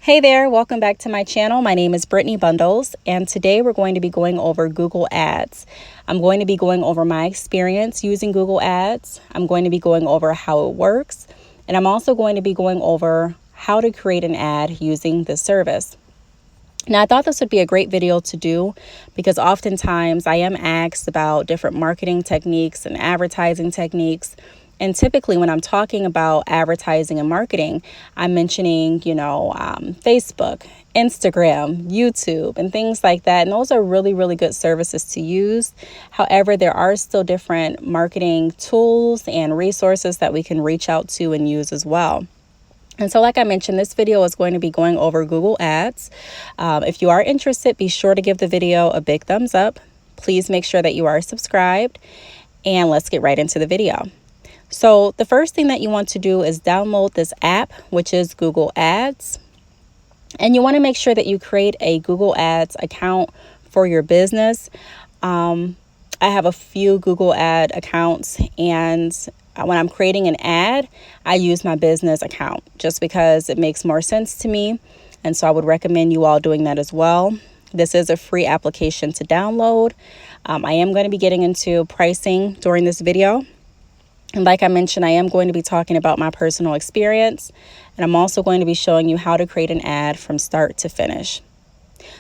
Hey there, welcome back to my channel. My name is Brittany Bundles, and today we're going to be going over Google Ads. I'm going to be going over my experience using Google Ads. I'm going to be going over how it works, and I'm also going to be going over how to create an ad using this service. Now, I thought this would be a great video to do because oftentimes I am asked about different marketing techniques and advertising techniques. And typically when I'm talking about advertising and marketing, I'm mentioning, Facebook, Instagram, YouTube, and things like that. And those are really, really good services to use. However, there are still different marketing tools and resources that we can reach out to and use as well. And so like I mentioned, this video is going to be going over Google Ads. If you are interested, be sure to give the video a big thumbs up. Please make sure that you are subscribed, and let's get right into the video. So the first thing that you want to do is download this app, which is Google Ads. And you want to make sure that you create a Google Ads account for your business. I have a few Google Ad accounts, and when I'm creating an ad, I use my business account just because it makes more sense to me. And so I would recommend you all doing that as well. This is a free application to download. I am going to be getting into pricing during this video. And like I mentioned, I am going to be talking about my personal experience, and I'm also going to be showing you how to create an ad from start to finish.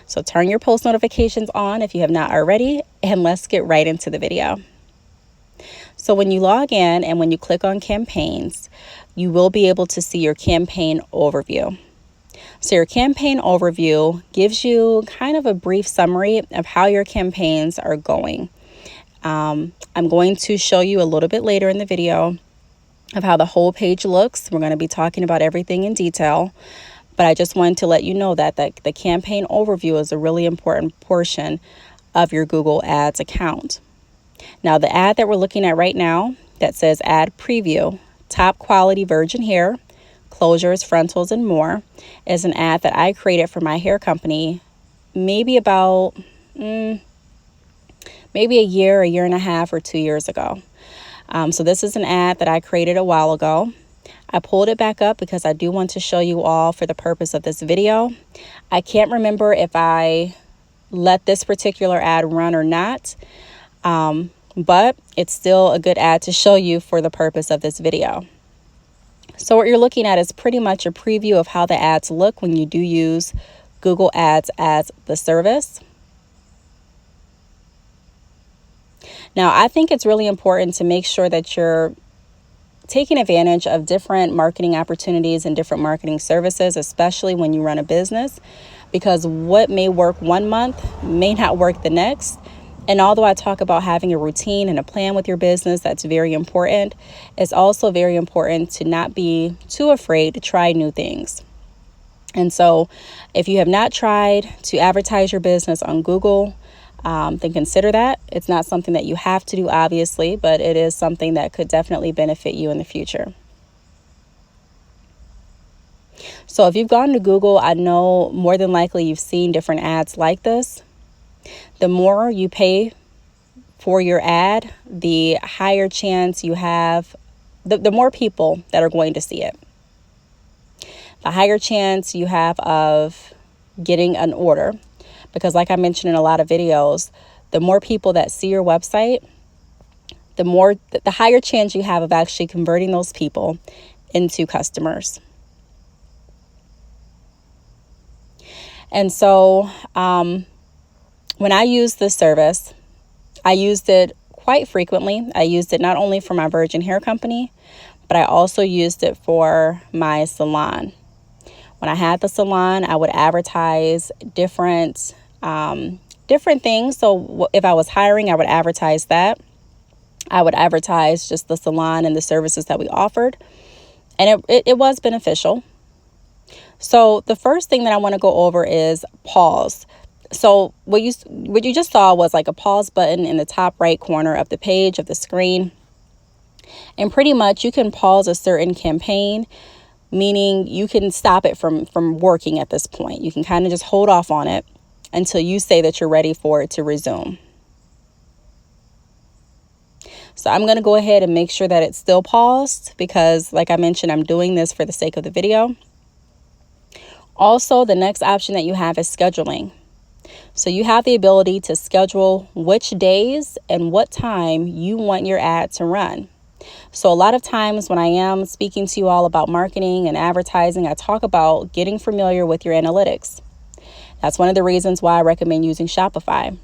So turn your post notifications on if you have not already, and let's get right into the video. So when you log in and when you click on campaigns, you will be able to see your campaign overview. So your campaign overview gives you kind of a brief summary of how your campaigns are going. I'm going to show you a little bit later in the video of how the whole page looks. We're going to be talking about everything in detail, but I just wanted to let you know that the campaign overview is a really important portion of your Google Ads account. Now, the ad that we're looking at right now that says ad preview, top quality virgin hair, closures, frontals, and more is an ad that I created for my hair company maybe about maybe a year and a half, or 2 years ago. So this is an ad that I created a while ago. I pulled it back up because I do want to show you all for the purpose of this video. I can't remember if I let this particular ad run or not, but it's still a good ad to show you for the purpose of this video. So what you're looking at is pretty much a preview of how the ads look when you do use Google Ads as the service. Now, I think it's really important to make sure that you're taking advantage of different marketing opportunities and different marketing services, especially when you run a business, because what may work one month may not work the next. And although I talk about having a routine and a plan with your business, that's very important, it's also very important to not be too afraid to try new things. And so if you have not tried to advertise your business on Google, then consider that. It's not something that you have to do, obviously, but it is something that could definitely benefit you in the future. So if you've gone to Google, I know more than likely you've seen different ads like this. The more you pay for your ad, the higher chance you have, the more people that are going to see it. The higher chance you have of getting an order. Because like I mentioned in a lot of videos, the more people that see your website, the higher chance you have of actually converting those people into customers. And so when I use this service, I used it quite frequently. I used it not only for my virgin hair company, but I also used it for my salon. When I had the salon, I would advertise different things. So if I was hiring, I would advertise that. I would advertise just the salon and the services that we offered. And it was beneficial. So the first thing that I want to go over is pause. So what you just saw was like a pause button in the top right corner of the page of the screen. And pretty much you can pause a certain campaign, meaning you can stop it from working at this point. You can kind of just hold off on it until you say that you're ready for it to resume. So I'm going to go ahead and make sure that it's still paused because, like I mentioned, I'm doing this for the sake of the video. Also, the next option that you have is scheduling. So you have the ability to schedule which days and what time you want your ad to run. So a lot of times when I am speaking to you all about marketing and advertising, I talk about getting familiar with your analytics. That's one of the reasons why I recommend using Shopify,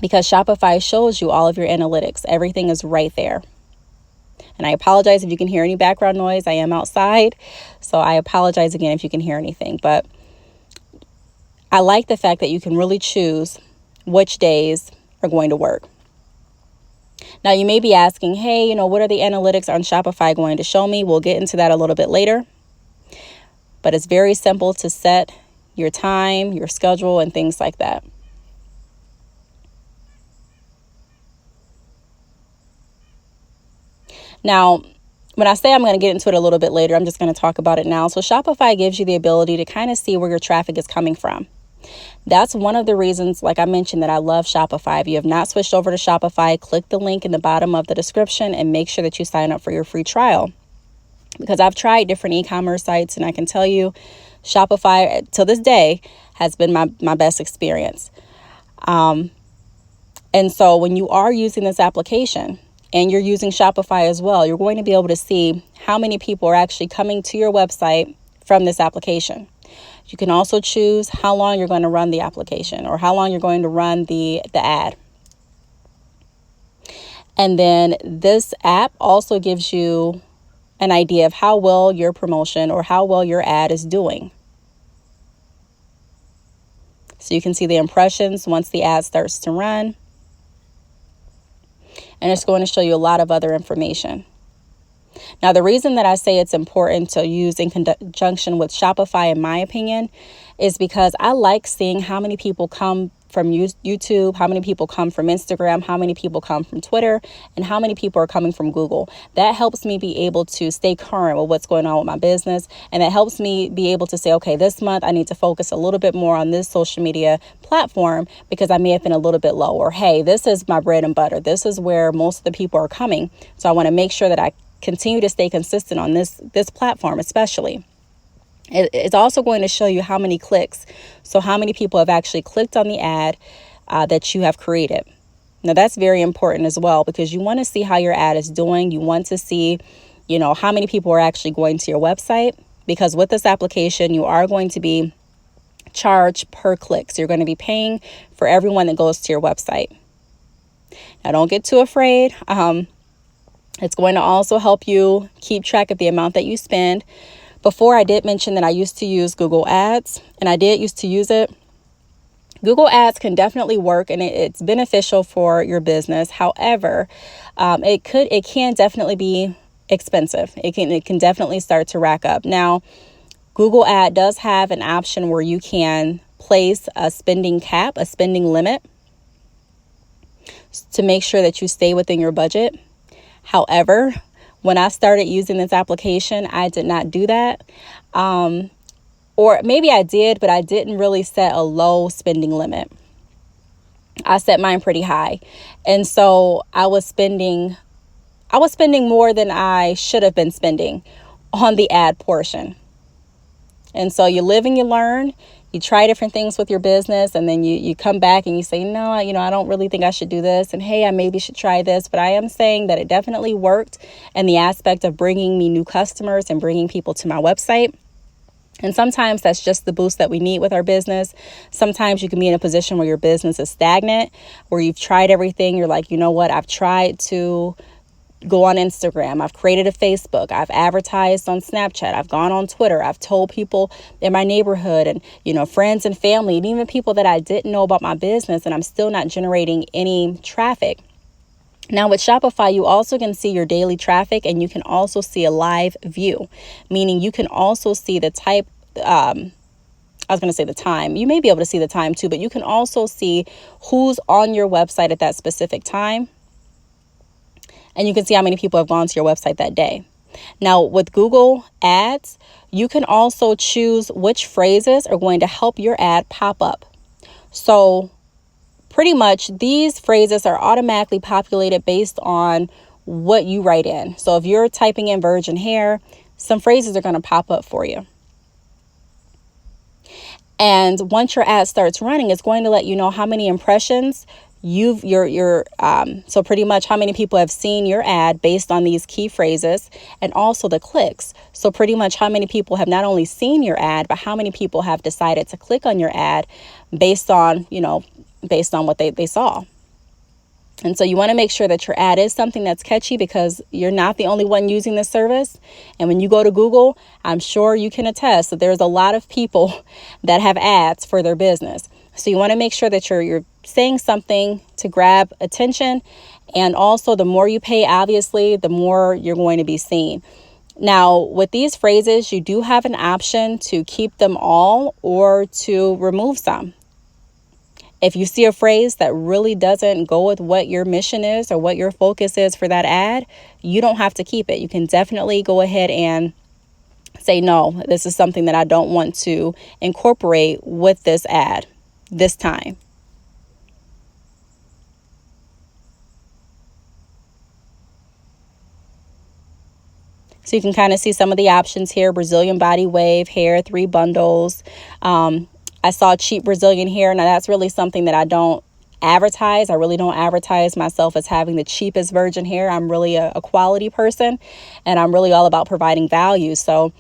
because Shopify shows you all of your analytics. Everything is right there. And I apologize if you can hear any background noise. I am outside, so I apologize again if you can hear anything. But I like the fact that you can really choose which days are going to work. Now, you may be asking, hey, what are the analytics on Shopify going to show me? We'll get into that a little bit later. But it's very simple to set your time, your schedule, and things like that. Now, when I say I'm going to get into it a little bit later, I'm just going to talk about it now. So Shopify gives you the ability to kind of see where your traffic is coming from. That's one of the reasons, like I mentioned, that I love Shopify. If you have not switched over to Shopify, click the link in the bottom of the description and make sure that you sign up for your free trial. Because I've tried different e-commerce sites, and I can tell you Shopify, till this day, has been my best experience. And so when you are using this application and you're using Shopify as well, you're going to be able to see how many people are actually coming to your website from this application. You can also choose how long you're going to run the application or how long you're going to run the ad. And then this app also gives you an idea of how well your promotion or how well your ad is doing. So you can see the impressions once the ad starts to run. And it's going to show you a lot of other information. Now, the reason that I say it's important to use in conjunction with Shopify, in my opinion, is because I like seeing how many people come from YouTube, how many people come from Instagram, how many people come from Twitter, and how many people are coming from Google. That helps me be able to stay current with what's going on with my business. And that helps me be able to say, okay, this month I need to focus a little bit more on this social media platform because I may have been a little bit low. Or, hey, this is my bread and butter. This is where most of the people are coming. So I want to make sure that I continue to stay consistent on this platform, especially. It's also going to show you how many clicks. So how many people have actually clicked on the ad that you have created. Now, that's very important as well, because you want to see how your ad is doing. You want to see, how many people are actually going to your website, because with this application, you are going to be charged per click. So you're going to be paying for everyone that goes to your website. Now, don't get too afraid. It's going to also help you keep track of the amount that you spend. Before, I did mention that I used to use Google Ads, and I did used to use it. Google Ads can definitely work, and it's beneficial for your business. However, it can definitely be expensive. It can definitely start to rack up. Now, Google Ad does have an option where you can place a spending cap, a spending limit, to make sure that you stay within your budget. However, when I started using this application, I did not do that. Or maybe I did, but I didn't really set a low spending limit. I set mine pretty high. And so I was spending more than I should have been spending on the ad portion. And so you live and you learn. You try different things with your business, and then you come back and you say, no, I don't really think I should do this. And hey, I maybe should try this. But I am saying that it definitely worked in the aspect of bringing me new customers and bringing people to my website. And sometimes that's just the boost that we need with our business. Sometimes you can be in a position where your business is stagnant, where you've tried everything. You're like, you know what? I've tried to go on Instagram. I've created a Facebook. I've advertised on Snapchat. I've gone on Twitter. I've told people in my neighborhood and, friends and family, and even people that I didn't know about my business, and I'm still not generating any traffic. Now with Shopify, you also can see your daily traffic, and you can also see a live view, meaning you can also see the type, I was going to say the time. You may be able to see the time too, but you can also see who's on your website at that specific time. And you can see how many people have gone to your website that day. Now, with Google Ads, you can also choose which phrases are going to help your ad pop up. So pretty much these phrases are automatically populated based on what you write in. So if you're typing in virgin hair, some phrases are going to pop up for you. And once your ad starts running, it's going to let you know how many impressions so pretty much how many people have seen your ad based on these key phrases, and also the clicks. So pretty much how many people have not only seen your ad, but how many people have decided to click on your ad based on what they saw. And so you want to make sure that your ad is something that's catchy, because you're not the only one using this service. And when you go to Google, I'm sure you can attest that there's a lot of people that have ads for their business. So you want to make sure that you're saying something to grab attention. And also, the more you pay, obviously, the more you're going to be seen. Now, with these phrases, you do have an option to keep them all or to remove some. If you see a phrase that really doesn't go with what your mission is or what your focus is for that ad, you don't have to keep it. You can definitely go ahead and say, no, this is something that I don't want to incorporate with this ad this time. So you can kind of see some of the options here: Brazilian body wave, hair, 3 bundles. I saw cheap Brazilian hair. Now that's really something that I don't advertise. I really don't advertise myself as having the cheapest virgin hair. I'm really a quality person, and I'm really all about providing value. So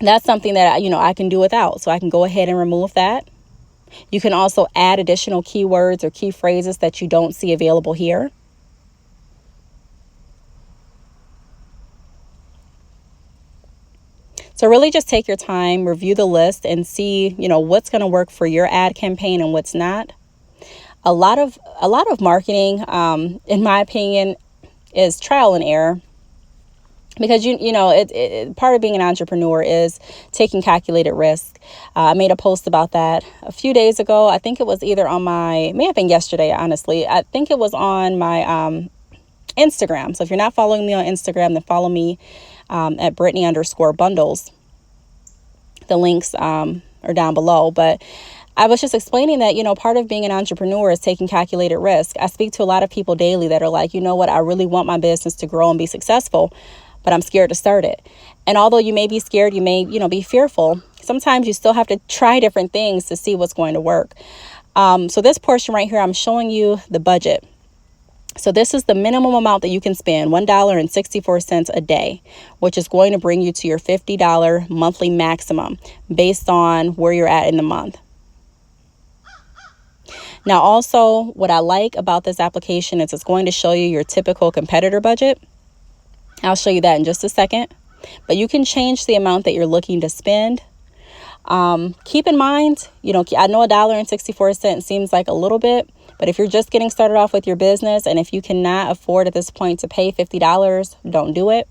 that's something that I can do without. So I can go ahead and remove that. You can also add additional keywords or key phrases that you don't see available here. So really just take your time, review the list, and see, what's going to work for your ad campaign and what's not. A lot of marketing, in my opinion, is trial and error, because part of being an entrepreneur is taking calculated risk. I made a post about that a few days ago. I think it was either may have been yesterday, honestly. I think it was on my Instagram. So if you're not following me on Instagram, then follow me at Brittany_bundles. The links are down below. But I was just explaining that, part of being an entrepreneur is taking calculated risk. I speak to a lot of people daily that are like, you know what, I really want my business to grow and be successful, but I'm scared to start it. And although you may be scared, you may, be fearful, sometimes you still have to try different things to see what's going to work. So this portion right here, I'm showing you the budget. So this is the minimum amount that you can spend, $1.64 a day, which is going to bring you to your $50 monthly maximum based on where you're at in the month. Now, also, what I like about this application is it's going to show you your typical competitor budget. I'll show you that in just a second. But you can change the amount that you're looking to spend. Keep in mind, I know $1.64 seems like a little bit, but if you're just getting started off with your business, and if you cannot afford at this point to pay $50, don't do it.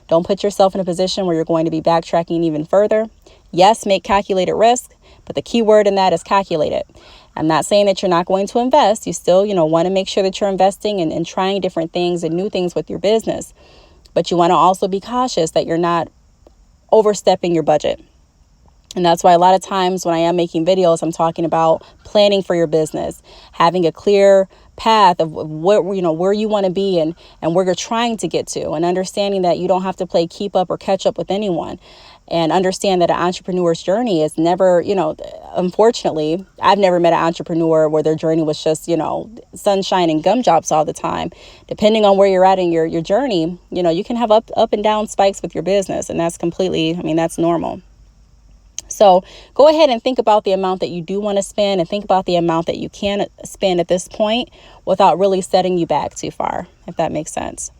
Don't put yourself in a position where you're going to be backtracking even further. Yes, make calculated risk, but the key word in that is calculated. I'm not saying that you're not going to invest. You still, want to make sure that you're investing and trying different things and new things with your business. But you want to also be cautious that you're not overstepping your budget. And that's why a lot of times when I am making videos, I'm talking about planning for your business, having a clear path of where you want to be and where you're trying to get to, and understanding that you don't have to play keep up or catch up with anyone. And understand that an entrepreneur's journey is never, unfortunately, I've never met an entrepreneur where their journey was just, sunshine and gumdrops all the time. Depending on where you're at in your journey, you can have up and down spikes with your business. And that's that's normal. So go ahead and think about the amount that you do want to spend, and think about the amount that you can spend at this point without really setting you back too far, if that makes sense.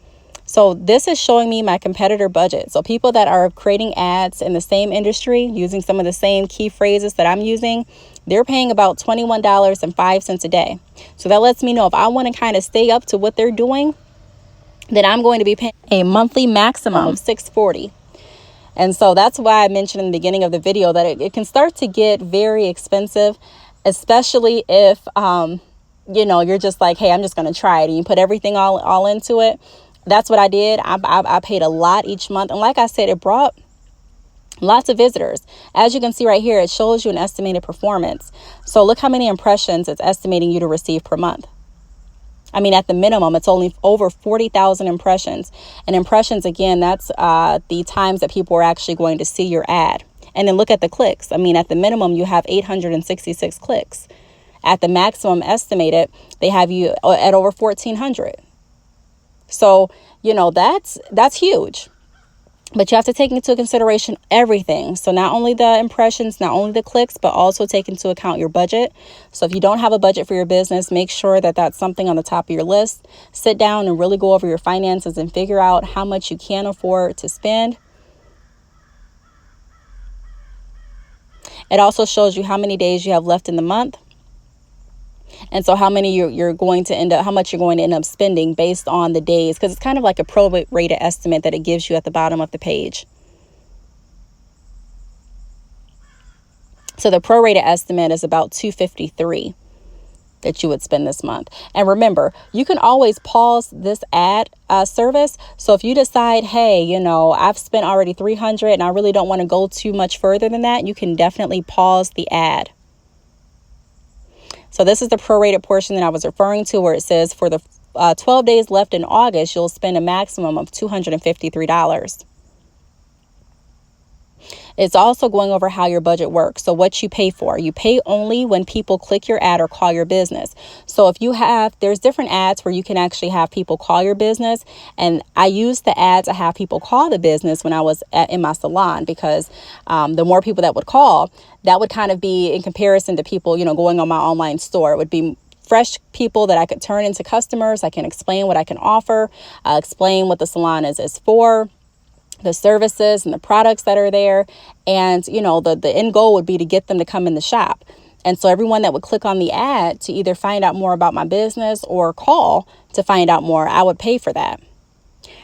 So this is showing me my competitor budget. So people that are creating ads in the same industry using some of the same key phrases that I'm using, they're paying about $21.05 a day. So that lets me know if I want to kind of stay up to what they're doing, then I'm going to be paying a monthly maximum of $640. And so that's why I mentioned in the beginning of the video that it can start to get very expensive, especially if, you're just like, hey, I'm just going to try it. And you put everything all into it. That's what I did. I paid a lot each month. And like I said, it brought lots of visitors. As you can see right here, it shows you an estimated performance. So look how many impressions it's estimating you to receive per month. At the minimum, it's only over 40,000 impressions. And impressions, again, that's the times that people are actually going to see your ad. And then look at the clicks. I mean, at the minimum, you have 866 clicks. At the maximum estimated, they have you at over 1,400. So, that's huge. But you have to take into consideration everything. So not only the impressions, not only the clicks, but also take into account your budget. So if you don't have a budget for your business, make sure that that's something on the top of your list. Sit down and really go over your finances and figure out how much you can afford to spend. It also shows you how many days you have left in the month. And so how much you're going to end up spending based on the days, because it's kind of like a prorated estimate that it gives you at the bottom of the page. So the prorated estimate is about $253 that you would spend this month. And remember, you can always pause this ad service. So if you decide, hey, I've spent already $300 and I really don't want to go too much further than that, you can definitely pause the ad. So this is the prorated portion that I was referring to, where it says for the 12 days left in August, you'll spend a maximum of $253. It's also going over how your budget works. So what you pay for. You pay only when people click your ad or call your business. So if there's different ads where you can actually have people call your business. And I used the ad to have people call the business when I was in my salon, because the more people that would call, that would kind of be in comparison to people, going on my online store. It would be fresh people that I could turn into customers. I can explain what I can offer, explain what the salon is for, the services and the products that are there. And, the end goal would be to get them to come in the shop. And so everyone that would click on the ad to either find out more about my business or call to find out more, I would pay for that.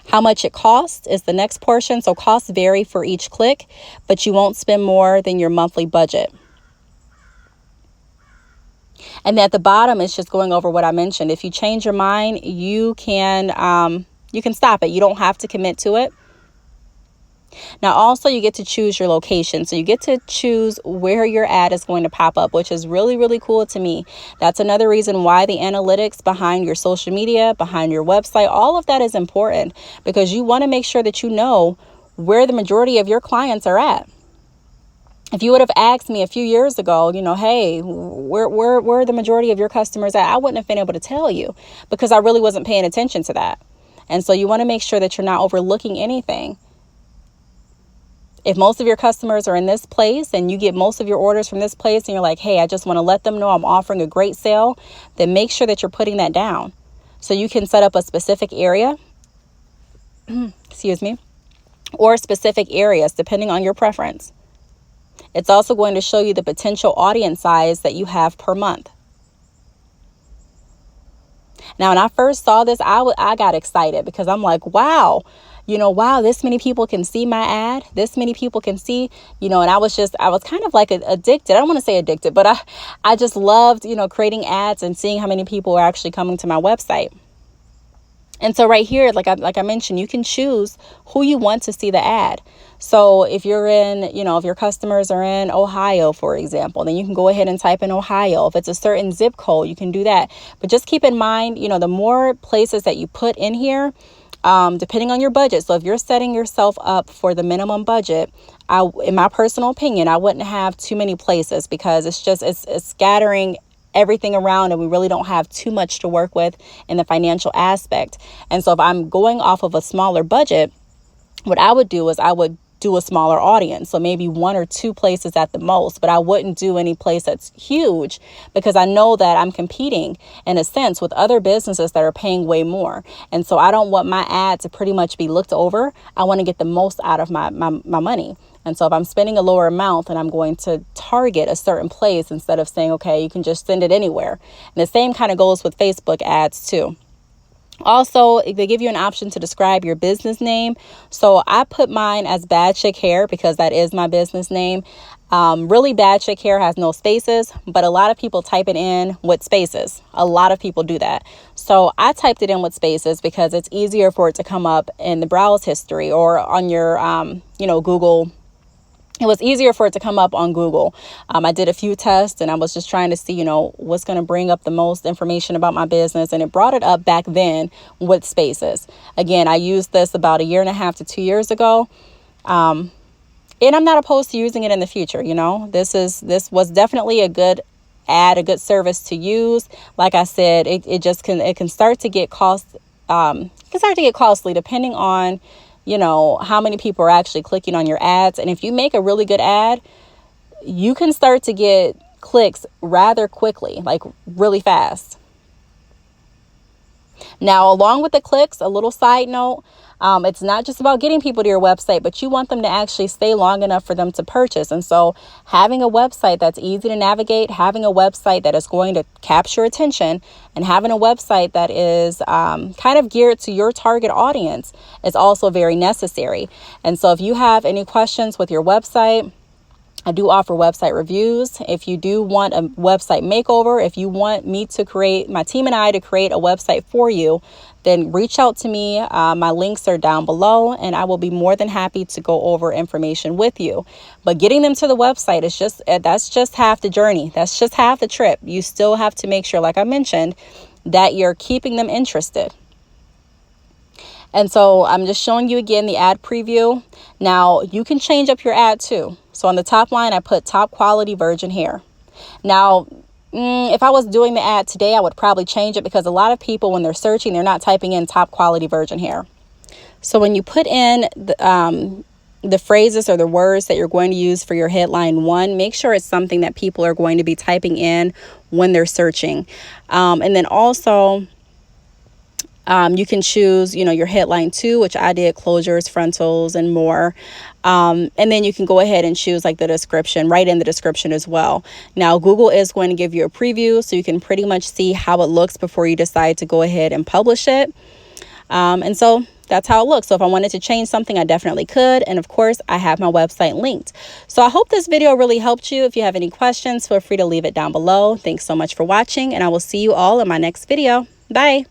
How much it costs is the next portion. So costs vary for each click, but you won't spend more than your monthly budget. And at the bottom, it's just going over what I mentioned. If you change your mind, you can stop it. You don't have to commit to it. Now, also, you get to choose your location. So you get to choose where your ad is going to pop up, which is really, really cool to me. That's another reason why the analytics behind your social media, behind your website, all of that is important, because you want to make sure that you know where the majority of your clients are at. If you would have asked me a few years ago, hey, where are the majority of your customers at? I wouldn't have been able to tell you, because I really wasn't paying attention to that. And so you want to make sure that you're not overlooking anything. If most of your customers are in this place and you get most of your orders from this place and you're like, hey, I just want to let them know I'm offering a great sale, then make sure that you're putting that down. So you can set up a specific area, or specific areas depending on your preference. It's also going to show you the potential audience size that you have per month. Now, when I first saw this, I got excited, because I'm like, wow, this many people can see my ad. This many people can see, and I was kind of like addicted. I don't want to say addicted, but I just loved, creating ads and seeing how many people are actually coming to my website. And so right here, like I mentioned, you can choose who you want to see the ad. So if you're if your customers are in Ohio, for example, then you can go ahead and type in Ohio. If it's a certain zip code, you can do that. But just keep in mind, the more places that you put in here, depending on your budget. So if you're setting yourself up for the minimum budget, in my personal opinion, I wouldn't have too many places, because it's scattering everything around, and we really don't have too much to work with in the financial aspect. And so if I'm going off of a smaller budget, what I would do is I would do a smaller audience. So maybe 1 or 2 places at the most, but I wouldn't do any place that's huge, because I know that I'm competing in a sense with other businesses that are paying way more. And so I don't want my ad to pretty much be looked over. I want to get the most out of my money. And so if I'm spending a lower amount, then I'm going to target a certain place instead of saying, okay, you can just send it anywhere. And the same kind of goes with Facebook ads too. Also, they give you an option to describe your business name. So I put mine as Bad Chick Hair, because that is my business name. Really, Bad Chick Hair has no spaces, but a lot of people type it in with spaces. A lot of people do that. So I typed it in with spaces because it's easier for it to come up in the browse history or on your, Google. It was easier for it to come up on Google. I did a few tests, and I was just trying to see, what's going to bring up the most information about my business. And it brought it up back then with spaces. Again, I used this about 1.5 to 2 years ago. And I'm not opposed to using it in the future. You know, this was definitely a good ad, a good service to use. Like I said, it can start to get costly depending on, you know, how many people are actually clicking on your ads. And if you make a really good ad, you can start to get clicks rather quickly, like really fast. Now, along with the clicks, a little side note, it's not just about getting people to your website, but you want them to actually stay long enough for them to purchase. And so having a website that's easy to navigate, having a website that is going to capture attention, and having a website that is kind of geared to your target audience is also very necessary. And so if you have any questions with your website, I do offer website reviews. If you do want a website makeover, if you want me to create, my team and I to create a website for you, then reach out to me. My links are down below, and I will be more than happy to go over information with you. But getting them to the website is that's just half the journey. That's just half the trip. You still have to make sure, like I mentioned, that you're keeping them interested. And so I'm just showing you again the ad preview. Now you can change up your ad too. So on the top line, I put top quality virgin hair. Now, if I was doing the ad today, I would probably change it because a lot of people, when they're searching, they're not typing in top quality virgin hair. So when you put in the phrases or the words that you're going to use for your headline 1, make sure it's something that people are going to be typing in when they're searching. And then also, you can choose, you know, your headline 2, which I did, closures, frontals, and more. And then you can go ahead and choose like the description, write in the description as well. Now, Google is going to give you a preview so you can pretty much see how it looks before you decide to go ahead and publish it. And so that's how it looks. So if I wanted to change something, I definitely could. And of course, I have my website linked. So I hope this video really helped you. If you have any questions, feel free to leave it down below. Thanks so much for watching, and I will see you all in my next video. Bye.